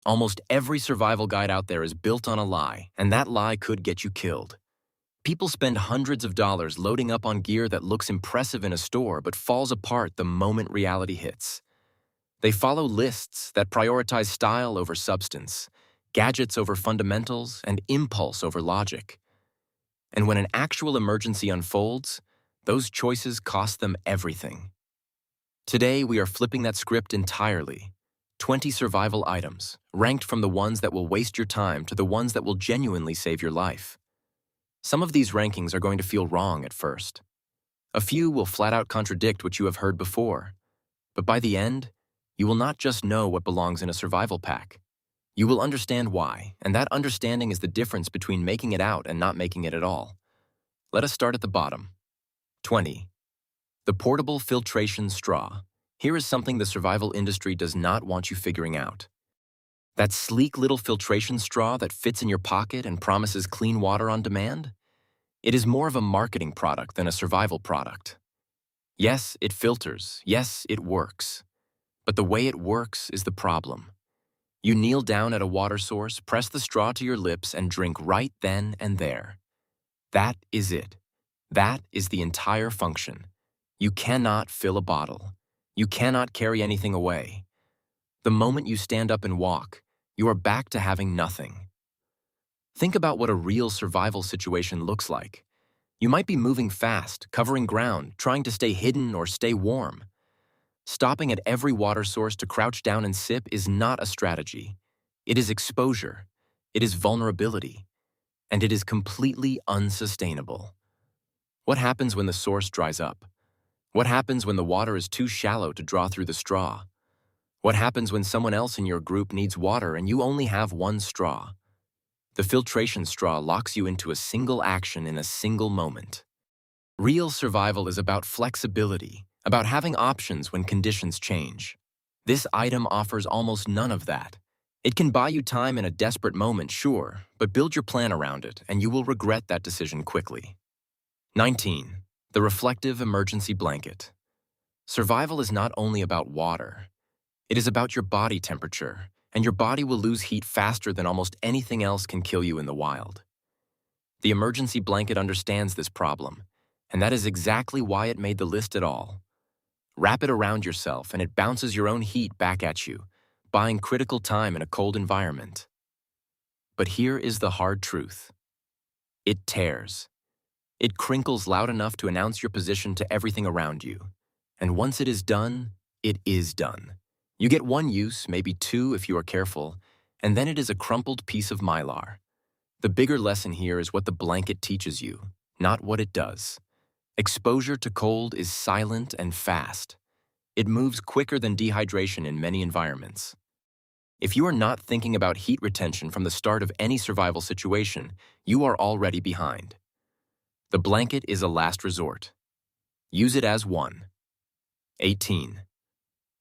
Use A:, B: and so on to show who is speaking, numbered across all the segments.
A: Almost every survival guide out there is built on a lie, and that lie could get you killed. People spend hundreds of dollars loading up on gear that looks impressive in a store but falls apart the moment reality hits. They follow lists that prioritize style over substance, gadgets over fundamentals, and impulse over logic. And when an actual emergency unfolds, those choices cost them everything. Today, we are flipping that script entirely. 20 survival items, ranked from the ones that will waste your time to the ones that will genuinely save your life. Some of these rankings are going to feel wrong at first. A few will flat out contradict what you have heard before. But by the end, you will not just know what belongs in a survival pack. You will understand why, and that understanding is the difference between making it out and not making it at all. Let us start at the bottom. 20. The portable filtration straw. Here is something the survival industry does not want you figuring out. That sleek little filtration straw that fits in your pocket and promises clean water on demand? It is more of a marketing product than a survival product. Yes, it filters. Yes, it works. But the way it works is the problem. You kneel down at a water source, press the straw to your lips, and drink right then and there. That is it. That is the entire function. You cannot fill a bottle. You cannot carry anything away. The moment you stand up and walk, you are back to having nothing. Think about what a real survival situation looks like. You might be moving fast, covering ground, trying to stay hidden or stay warm. Stopping at every water source to crouch down and sip is not a strategy. It is exposure. It is vulnerability. And it is completely unsustainable. What happens when the source dries up? What happens when the water is too shallow to draw through the straw? What happens when someone else in your group needs water and you only have one straw? The filtration straw locks you into a single action in a single moment. Real survival is about flexibility, about having options when conditions change. This item offers almost none of that. It can buy you time in a desperate moment, sure, but build your plan around it and you will regret that decision quickly. 19. The reflective emergency blanket. Survival is not only about water. It is about your body temperature, and your body will lose heat faster than almost anything else can kill you in the wild. The emergency blanket understands this problem, and that is exactly why it made the list at all. Wrap it around yourself, and it bounces your own heat back at you, buying critical time in a cold environment. But here is the hard truth. It tears. It crinkles loud enough to announce your position to everything around you. And once it is done, it is done. You get one use, maybe two if you are careful, and then it is a crumpled piece of mylar. The bigger lesson here is what the blanket teaches you, not what it does. Exposure to cold is silent and fast. It moves quicker than dehydration in many environments. If you are not thinking about heat retention from the start of any survival situation, you are already behind. The blanket is a last resort. Use it as one. 18.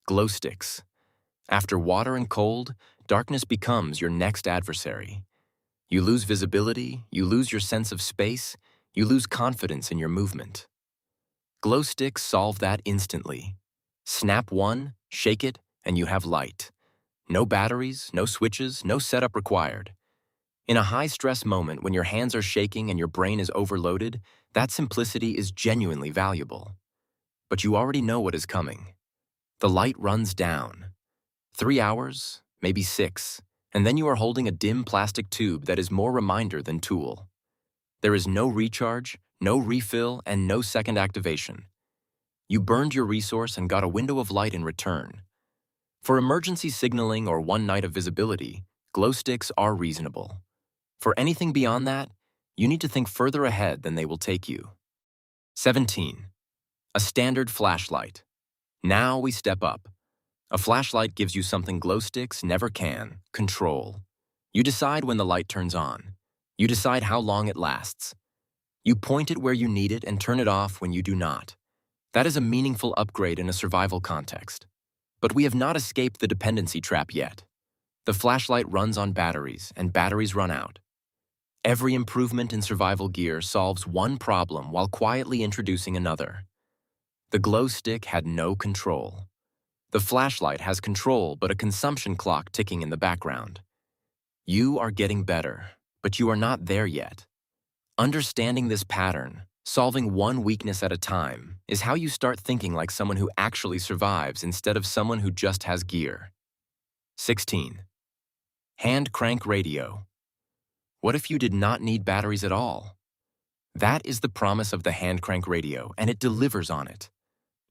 A: Glow sticks. After water and cold, darkness becomes your next adversary. You lose visibility, you lose your sense of space, you lose confidence in your movement. Glow sticks solve that instantly. Snap one, shake it, and you have light. No batteries, no switches, no setup required. In a high-stress moment when your hands are shaking and your brain is overloaded, that simplicity is genuinely valuable. But you already know what is coming. The light runs down. 3 hours, maybe 6, and then you are holding a dim plastic tube that is more reminder than tool. There is no recharge, no refill, and no second activation. You burned your resource and got a window of light in return. For emergency signaling or one night of visibility, glow sticks are reasonable. For anything beyond that, you need to think further ahead than they will take you. 17. A standard flashlight. Now we step up. A flashlight gives you something glow sticks never can: control. You decide when the light turns on. You decide how long it lasts. You point it where you need it and turn it off when you do not. That is a meaningful upgrade in a survival context. But we have not escaped the dependency trap yet. The flashlight runs on batteries, and batteries run out. Every improvement in survival gear solves one problem while quietly introducing another. The glow stick had no control. The flashlight has control but a consumption clock ticking in the background. You are getting better, but you are not there yet. Understanding this pattern, solving one weakness at a time, is how you start thinking like someone who actually survives instead of someone who just has gear. 16. Hand crank radio. What if you did not need batteries at all? That is the promise of the hand crank radio, and it delivers on it.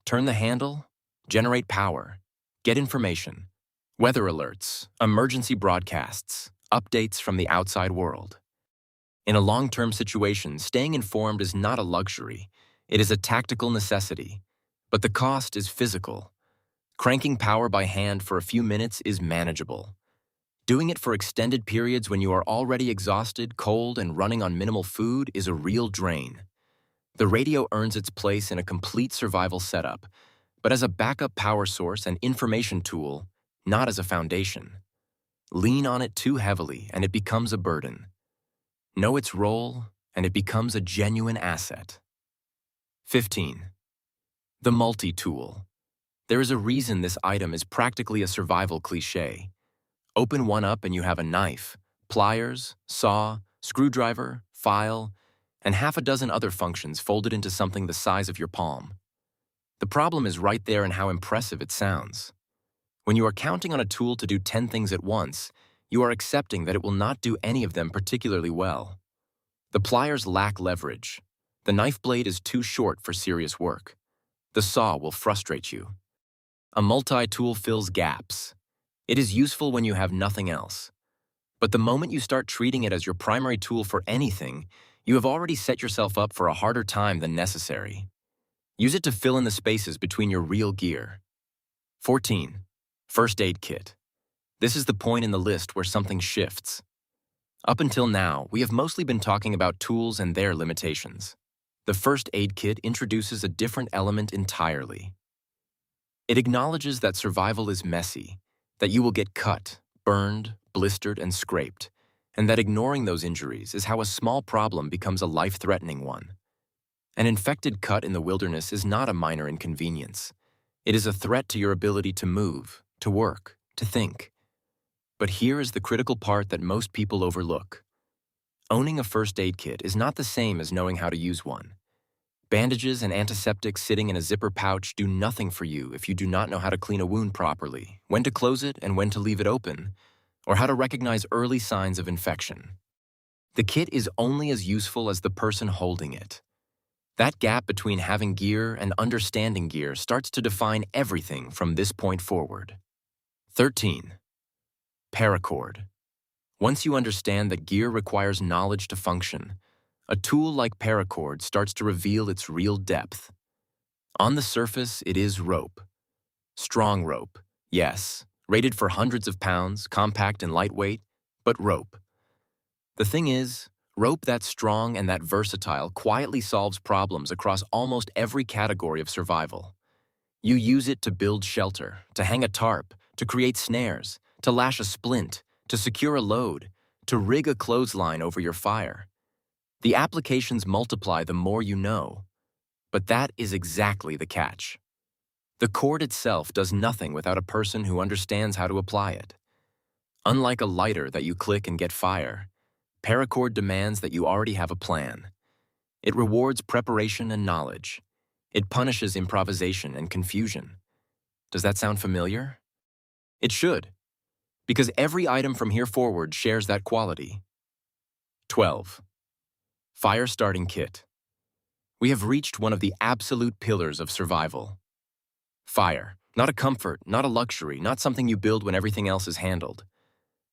A: Turn the handle, generate power, get information, weather alerts, emergency broadcasts, updates from the outside world. In a long-term situation, staying informed is not a luxury. It is a tactical necessity. But the cost is physical. Cranking power by hand for a few minutes is manageable. Doing it for extended periods when you are already exhausted, cold, and running on minimal food is a real drain. The radio earns its place in a complete survival setup, but as a backup power source and information tool, not as a foundation. Lean on it too heavily and it becomes a burden. Know its role and it becomes a genuine asset. 15. The multi-tool. There is a reason this item is practically a survival cliché. Open one up and you have a knife, pliers, saw, screwdriver, file, and half a dozen other functions folded into something the size of your palm. The problem is right there in how impressive it sounds. When you are counting on a tool to do 10 things at once, you are accepting that it will not do any of them particularly well. The pliers lack leverage. The knife blade is too short for serious work. The saw will frustrate you. A multi-tool fills gaps. It is useful when you have nothing else. But the moment you start treating it as your primary tool for anything, you have already set yourself up for a harder time than necessary. Use it to fill in the spaces between your real gear. 14. First aid kit. This is the point in the list where something shifts. Up until now, we have mostly been talking about tools and their limitations. The first aid kit introduces a different element entirely. It acknowledges that survival is messy, that you will get cut, burned, blistered, and scraped, and that ignoring those injuries is how a small problem becomes a life-threatening one. An infected cut in the wilderness is not a minor inconvenience. It is a threat to your ability to move, to work, to think. But here is the critical part that most people overlook. Owning a first aid kit is not the same as knowing how to use one. Bandages and antiseptics sitting in a zipper pouch do nothing for you if you do not know how to clean a wound properly, when to close it and when to leave it open, or how to recognize early signs of infection. The kit is only as useful as the person holding it. That gap between having gear and understanding gear starts to define everything from this point forward. 13. Paracord. Once you understand that gear requires knowledge to function, a tool like paracord starts to reveal its real depth. On the surface, it is rope. Strong rope, yes, rated for hundreds of pounds, compact and lightweight, but rope. The thing is, rope that strong and that versatile quietly solves problems across almost every category of survival. You use it to build shelter, to hang a tarp, to create snares, to lash a splint, to secure a load, to rig a clothesline over your fire. The applications multiply the more you know. But that is exactly the catch. The cord itself does nothing without a person who understands how to apply it. Unlike a lighter that you click and get fire, paracord demands that you already have a plan. It rewards preparation and knowledge. It punishes improvisation and confusion. Does that sound familiar? It should, because every item from here forward shares that quality. 12. Fire starting kit. We have reached one of the absolute pillars of survival. Fire, not a comfort, not a luxury, not something you build when everything else is handled.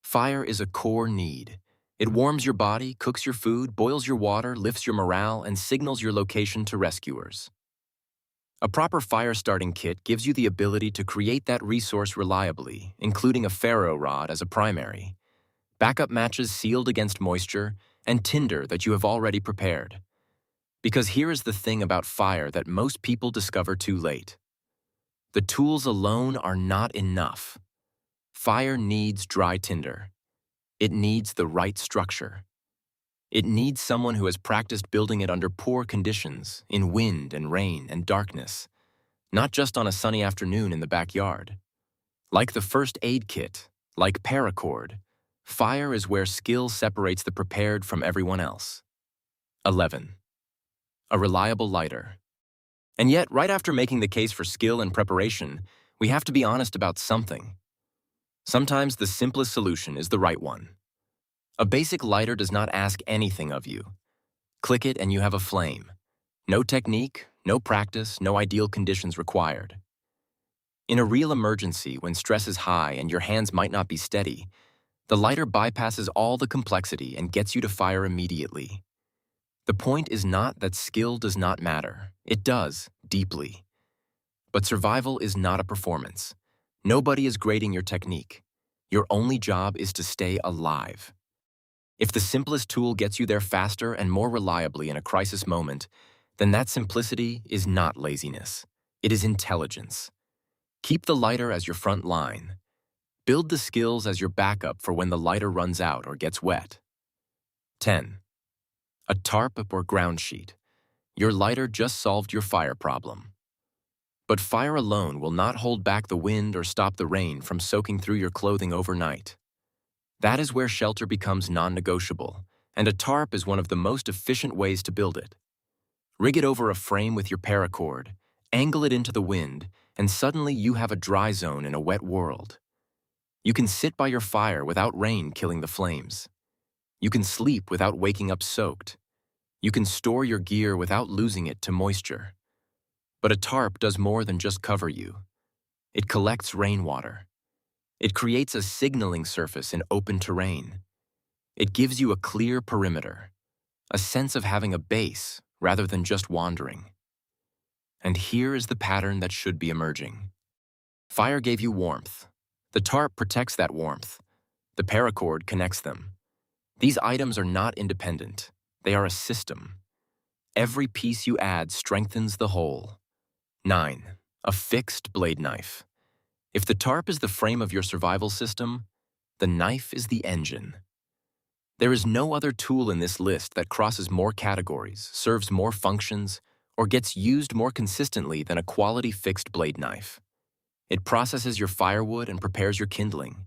A: Fire is a core need. It warms your body, cooks your food, boils your water, lifts your morale, and signals your location to rescuers. A proper fire starting kit gives you the ability to create that resource reliably, including a ferro rod as a primary, backup matches sealed against moisture, and tinder that you have already prepared. Because here is the thing about fire that most people discover too late. The tools alone are not enough. Fire needs dry tinder. It needs the right structure. It needs someone who has practiced building it under poor conditions, in wind and rain and darkness, not just on a sunny afternoon in the backyard. Like the first aid kit, like paracord, fire is where skill separates the prepared from everyone else. 11. A reliable lighter. And yet, right after making the case for skill and preparation, we have to be honest about something. Sometimes the simplest solution is the right one. A basic lighter does not ask anything of you. Click it and you have a flame. No technique, no practice, no ideal conditions required. In a real emergency, when stress is high and your hands might not be steady, the lighter bypasses all the complexity and gets you to fire immediately. The point is not that skill does not matter. It does, deeply. But survival is not a performance. Nobody is grading your technique. Your only job is to stay alive. If the simplest tool gets you there faster and more reliably in a crisis moment, then that simplicity is not laziness. It is intelligence. Keep the lighter as your front line. Build the skills as your backup for when the lighter runs out or gets wet. 10. A tarp or ground sheet. Your lighter just solved your fire problem. But fire alone will not hold back the wind or stop the rain from soaking through your clothing overnight. That is where shelter becomes non-negotiable, and a tarp is one of the most efficient ways to build it. Rig it over a frame with your paracord, angle it into the wind, and suddenly you have a dry zone in a wet world. You can sit by your fire without rain killing the flames. You can sleep without waking up soaked. You can store your gear without losing it to moisture. But a tarp does more than just cover you. It collects rainwater. It creates a signaling surface in open terrain. It gives you a clear perimeter, a sense of having a base rather than just wandering. And here is the pattern that should be emerging. Fire gave you warmth. The tarp protects that warmth. The paracord connects them. These items are not independent. They are a system. Every piece you add strengthens the whole. 9. A fixed blade knife. If the tarp is the frame of your survival system, the knife is the engine. There is no other tool in this list that crosses more categories, serves more functions, or gets used more consistently than a quality fixed blade knife. It processes your firewood and prepares your kindling.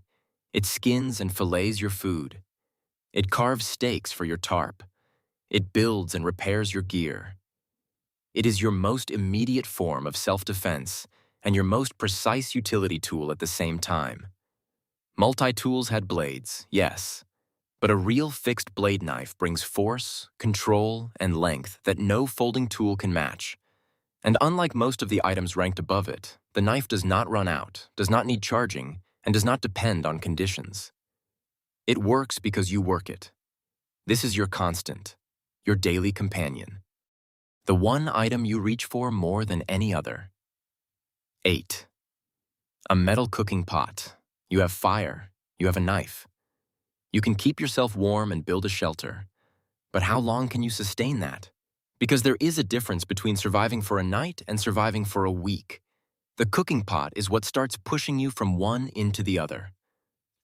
A: It skins and fillets your food. It carves steaks for your tarp. It builds and repairs your gear. It is your most immediate form of self-defense and your most precise utility tool at the same time. Multi-tools had blades, yes, but a real fixed blade knife brings force, control, and length that no folding tool can match. And unlike most of the items ranked above it, the knife does not run out, does not need charging, and does not depend on conditions. It works because you work it. This is your constant, your daily companion. The one item you reach for more than any other. 8. A metal cooking pot. You have fire. You have a knife. You can keep yourself warm and build a shelter. But how long can you sustain that? Because there is a difference between surviving for a night and surviving for a week. The cooking pot is what starts pushing you from one into the other.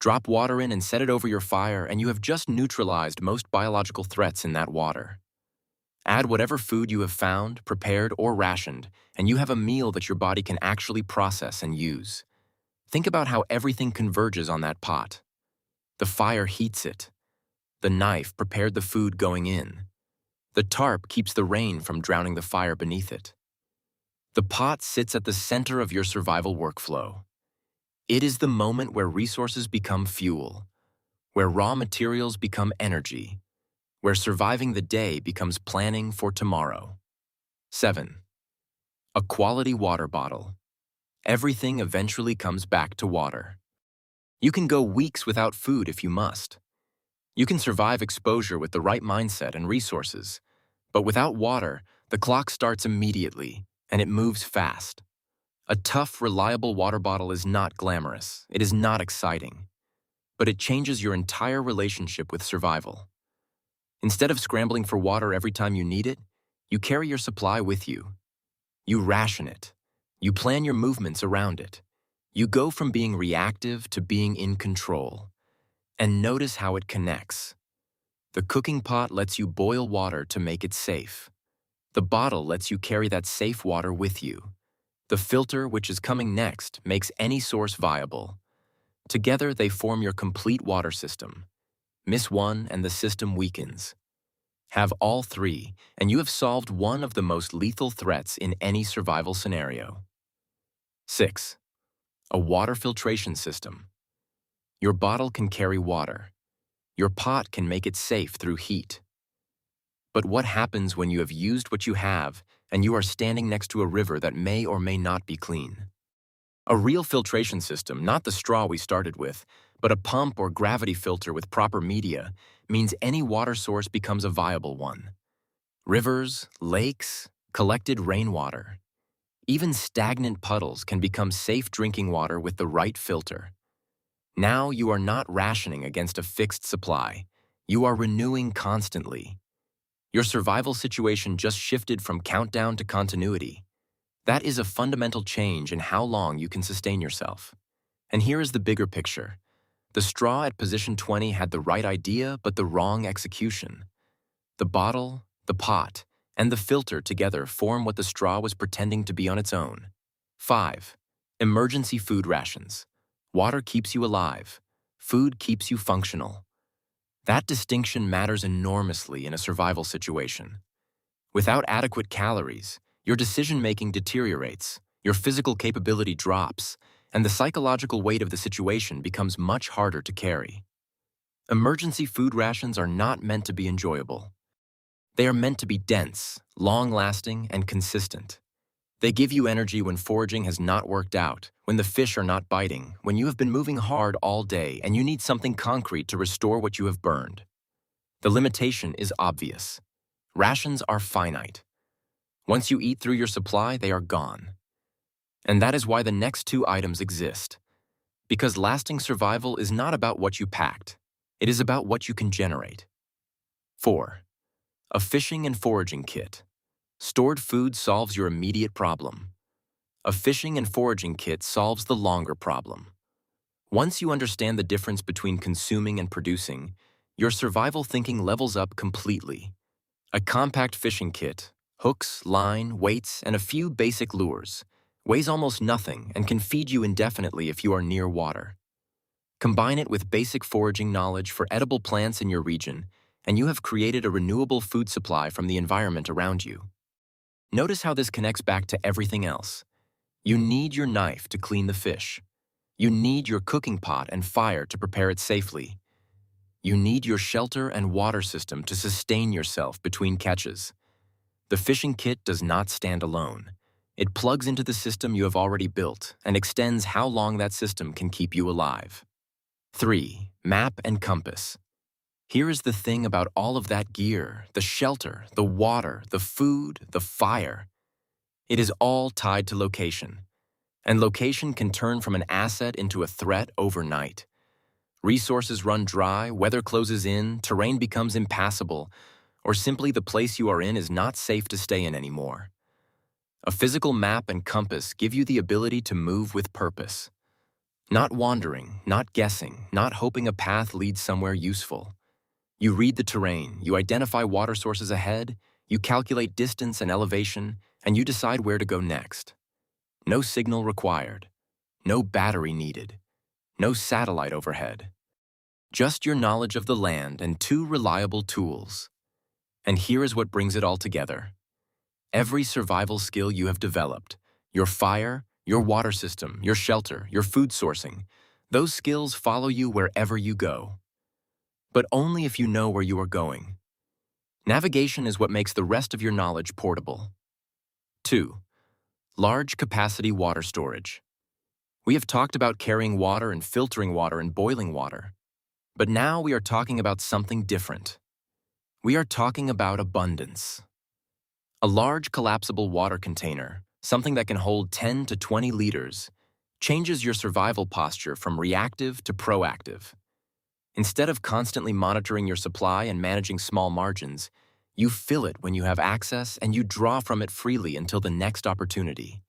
A: Drop water in and set it over your fire, and you have just neutralized most biological threats in that water. Add whatever food you have found, prepared, or rationed, and you have a meal that your body can actually process and use. Think about how everything converges on that pot. The fire heats it. The knife prepared the food going in. The tarp keeps the rain from drowning the fire beneath it. The pot sits at the center of your survival workflow. It is the moment where resources become fuel, where raw materials become energy, where surviving the day becomes planning for tomorrow. 7. A quality water bottle. Everything eventually comes back to water. You can go weeks without food if you must. You can survive exposure with the right mindset and resources, but without water, the clock starts immediately, and it moves fast. A tough, reliable water bottle is not glamorous. It is not exciting. But it changes your entire relationship with survival. Instead of scrambling for water every time you need it, you carry your supply with you. You ration it. You plan your movements around it. You go from being reactive to being in control. And notice how it connects. The cooking pot lets you boil water to make it safe. The bottle lets you carry that safe water with you. The filter, which is coming next, makes any source viable. Together, they form your complete water system. Miss one and the system weakens. Have all three, and you have solved one of the most lethal threats in any survival scenario. 6. A water filtration system. Your bottle can carry water. Your pot can make it safe through heat. But what happens when you have used what you have and you are standing next to a river that may or may not be clean? A real filtration system, not the straw we started with, but a pump or gravity filter with proper media, means any water source becomes a viable one. Rivers, lakes, collected rainwater. Even stagnant puddles can become safe drinking water with the right filter. Now you are not rationing against a fixed supply. You are renewing constantly. Your survival situation just shifted from countdown to continuity. That is a fundamental change in how long you can sustain yourself. And here is the bigger picture. The straw at position 20 had the right idea but the wrong execution. The bottle, the pot, and the filter together form what the straw was pretending to be on its own. 5. Emergency food rations. Water keeps you alive. Food keeps you functional. That distinction matters enormously in a survival situation. Without adequate calories, your decision-making deteriorates, your physical capability drops, and the psychological weight of the situation becomes much harder to carry. Emergency food rations are not meant to be enjoyable. They are meant to be dense, long-lasting, and consistent. They give you energy when foraging has not worked out, when the fish are not biting, when you have been moving hard all day and you need something concrete to restore what you have burned. The limitation is obvious. Rations are finite. Once you eat through your supply, they are gone. And that is why the next two items exist. Because lasting survival is not about what you packed. It is about what you can generate. 4. A fishing and foraging kit. Stored food solves your immediate problem. A fishing and foraging kit solves the longer problem. Once you understand the difference between consuming and producing, your survival thinking levels up completely. A compact fishing kit, hooks, line, weights, and a few basic lures, weighs almost nothing and can feed you indefinitely if you are near water. Combine it with basic foraging knowledge for edible plants in your region, and you have created a renewable food supply from the environment around you. Notice how this connects back to everything else. You need your knife to clean the fish. You need your cooking pot and fire to prepare it safely. You need your shelter and water system to sustain yourself between catches. The fishing kit does not stand alone. It plugs into the system you have already built and extends how long that system can keep you alive. 3. Map and compass. Here is the thing about all of that gear, the shelter, the water, the food, the fire. It is all tied to location. And location can turn from an asset into a threat overnight. Resources run dry, weather closes in, terrain becomes impassable, or simply the place you are in is not safe to stay in anymore. A physical map and compass give you the ability to move with purpose. Not wandering, not guessing, not hoping a path leads somewhere useful. You read the terrain, you identify water sources ahead, you calculate distance and elevation, and you decide where to go next. No signal required. No battery needed. No satellite overhead. Just your knowledge of the land and two reliable tools. And here is what brings it all together. Every survival skill you have developed, your fire, your water system, your shelter, your food sourcing, those skills follow you wherever you go. But only if you know where you are going. Navigation is what makes the rest of your knowledge portable. 2. Large capacity water storage. We have talked about carrying water and filtering water and boiling water. But now we are talking about something different. We are talking about abundance. A large collapsible water container, something that can hold 10 to 20 liters, changes your survival posture from reactive to proactive. Instead of constantly monitoring your supply and managing small margins, you fill it when you have access and you draw from it freely until the next opportunity.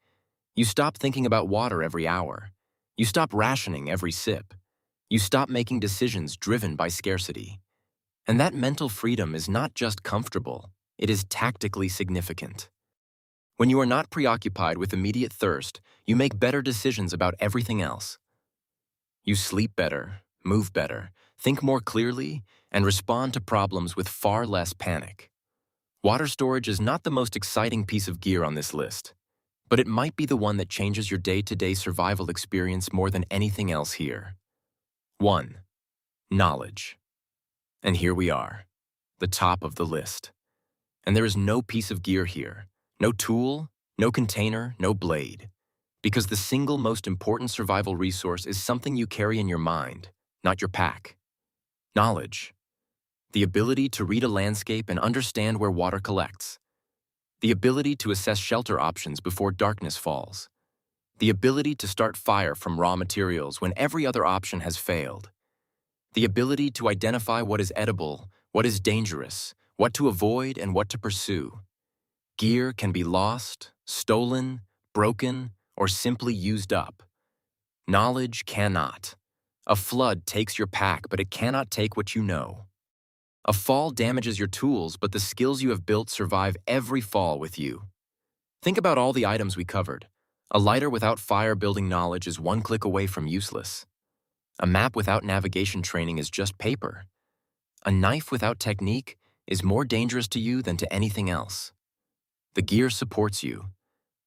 A: You stop thinking about water every hour. You stop rationing every sip. You stop making decisions driven by scarcity. And that mental freedom is not just comfortable, it is tactically significant. When you are not preoccupied with immediate thirst, you make better decisions about everything else. You sleep better, move better, think more clearly, and respond to problems with far less panic. Water storage is not the most exciting piece of gear on this list, but it might be the one that changes your day-to-day survival experience more than anything else here. 1. Knowledge. And here we are, the top of the list. And there is no piece of gear here, no tool, no container, no blade, because the single most important survival resource is something you carry in your mind, not your pack. Knowledge. The ability to read a landscape and understand where water collects. The ability to assess shelter options before darkness falls. The ability to start fire from raw materials when every other option has failed. The ability to identify what is edible, what is dangerous, what to avoid, and what to pursue. Gear can be lost, stolen, broken, or simply used up. Knowledge cannot. A flood takes your pack, but it cannot take what you know. A fall damages your tools, but the skills you have built survive every fall with you. Think about all the items we covered. A lighter without fire-building knowledge is one click away from useless. A map without navigation training is just paper. A knife without technique is more dangerous to you than to anything else. The gear supports you,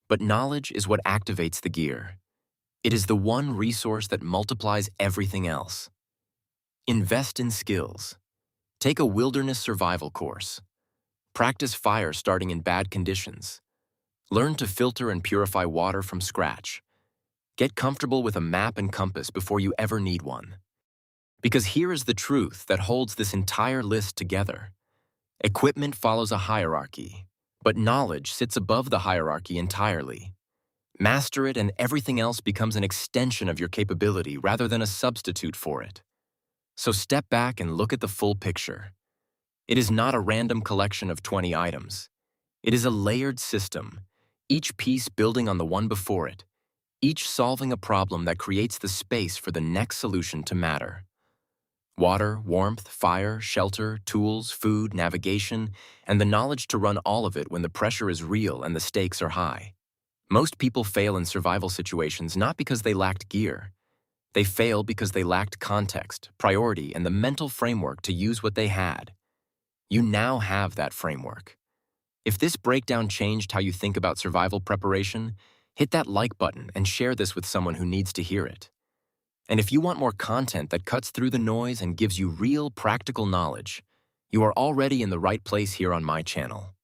A: but knowledge is what activates the gear. It is the one resource that multiplies everything else. Invest in skills. Take a wilderness survival course. Practice fire starting in bad conditions. Learn to filter and purify water from scratch. Get comfortable with a map and compass before you ever need one. Because here is the truth that holds this entire list together. Equipment follows a hierarchy, but knowledge sits above the hierarchy entirely. Master it and everything else becomes an extension of your capability rather than a substitute for it. So step back and look at the full picture. It is not a random collection of 20 items. It is a layered system, each piece building on the one before it, each solving a problem that creates the space for the next solution to matter. Water, warmth, fire, shelter, tools, food, navigation, and the knowledge to run all of it when the pressure is real and the stakes are high. Most people fail in survival situations not because they lacked gear. They fail because they lacked context, priority, and the mental framework to use what they had. You now have that framework. If this breakdown changed how you think about survival preparation, hit that like button and share this with someone who needs to hear it. And if you want more content that cuts through the noise and gives you real practical knowledge, you are already in the right place here on my channel.